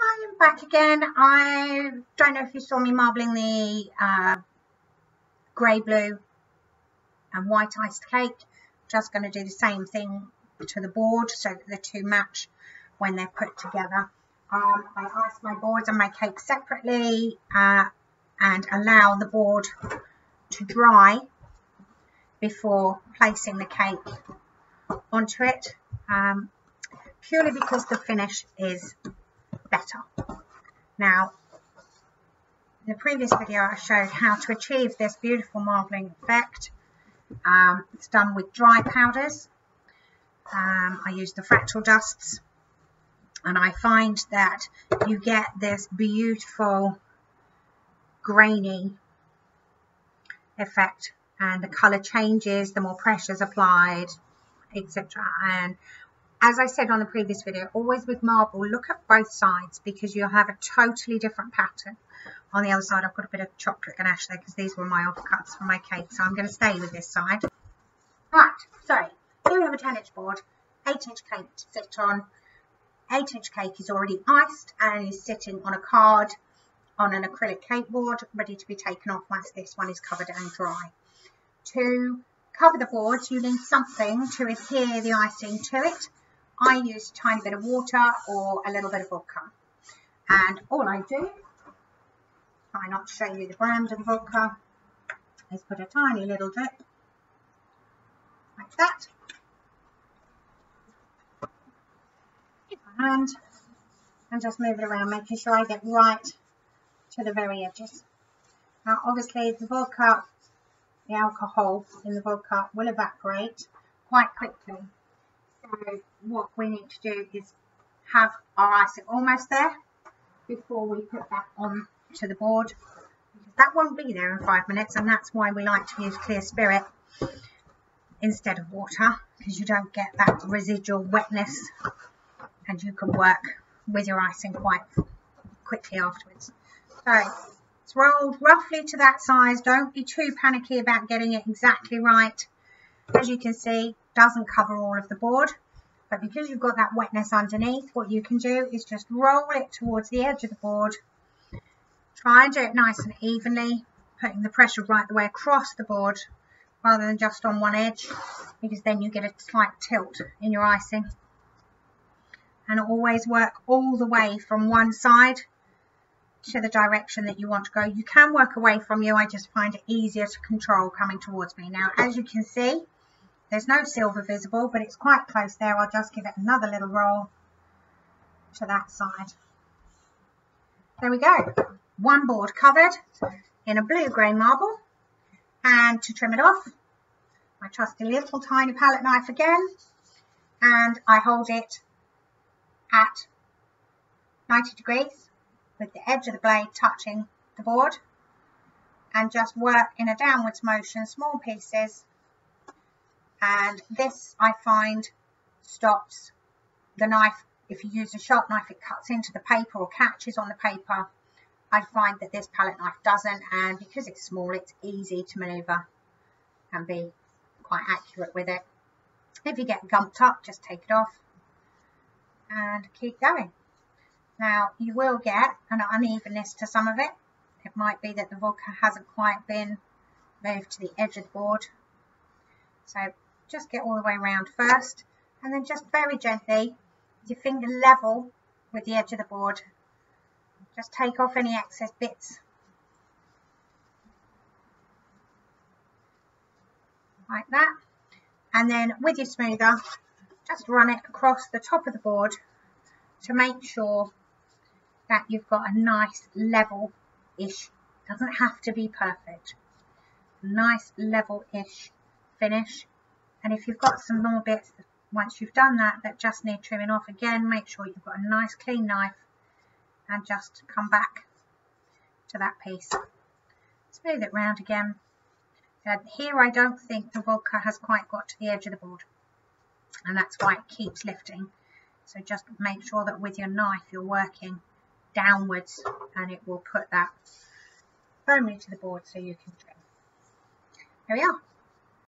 I'm back again. I don't know if you saw me marbling the grey, blue and white iced cake. Just going to do the same thing to the board so that the two match when they're put together. I ice my boards and my cake separately and allow the board to dry before placing the cake onto it, purely because the finish is better. Now, in the previous video I showed how to achieve this beautiful marbling effect. It's done with dry powders. I use the fractal dusts, and I find that you get this beautiful grainy effect, and the colour changes the more pressure is applied, etc. And as I said on the previous video, always with marble, look at both sides because you'll have a totally different pattern. On the other side, I've got a bit of chocolate ganache there because these were my offcuts for my cake, so I'm going to stay with this side. Right, so here we have a 10-inch board, 8-inch cake to sit on. 8-inch cake is already iced and is sitting on a card on an acrylic cake board, ready to be taken off once this one is covered and dry. To cover the board, you need something to adhere the icing to it. I use a tiny bit of water or a little bit of vodka. And all I do, try not to show you the brand of the vodka, is put a tiny little drip, like that, in my hand, and just move it around, making sure I get right to the very edges. Now obviously the vodka, the alcohol in the vodka will evaporate quite quickly. So what we need to do is have our icing almost there before we put that on to the board. That won't be there in 5 minutes, and that's why we like to use clear spirit instead of water, because you don't get that residual wetness and you can work with your icing quite quickly afterwards. So it's rolled roughly to that size. Don't be too panicky about getting it exactly right. As you can see, doesn't cover all of the board, but because you've got that wetness underneath, what you can do is just roll it towards the edge of the board. Try and do it nice and evenly, putting the pressure right the way across the board rather than just on one edge, because then you get a slight tilt in your icing. And always work all the way from one side to the direction that you want to go. You can work away from you, I just find it easier to control coming towards me. Now as you can see, there's no silver visible, but it's quite close there. I'll just give it another little roll to that side. There we go. One board covered in a blue-grey marble. And to trim it off, I trusty little tiny palette knife again, and I hold it at 90 degrees with the edge of the blade touching the board, and just work in a downwards motion, small pieces. And this, I find, stops the knife. If you use a sharp knife, it cuts into the paper or catches on the paper. I find that this palette knife doesn't, and because it's small, it's easy to manoeuvre and be quite accurate with it. If you get gumped up, just take it off and keep going. Now, you will get an unevenness to some of it. It might be that the vodka hasn't quite been moved to the edge of the board. So just get all the way around first, and then just very gently, with your finger level with the edge of the board, just take off any excess bits. Like that. And then with your smoother, just run it across the top of the board to make sure that you've got a nice level-ish, doesn't have to be perfect, nice level-ish finish. And if you've got some more bits, once you've done that, that just need trimming off, again, make sure you've got a nice clean knife and just come back to that piece. Smooth it round again. Here I don't think the vodka has quite got to the edge of the board, and that's why it keeps lifting. So just make sure that with your knife you're working downwards, and it will put that firmly to the board so you can trim. There we are.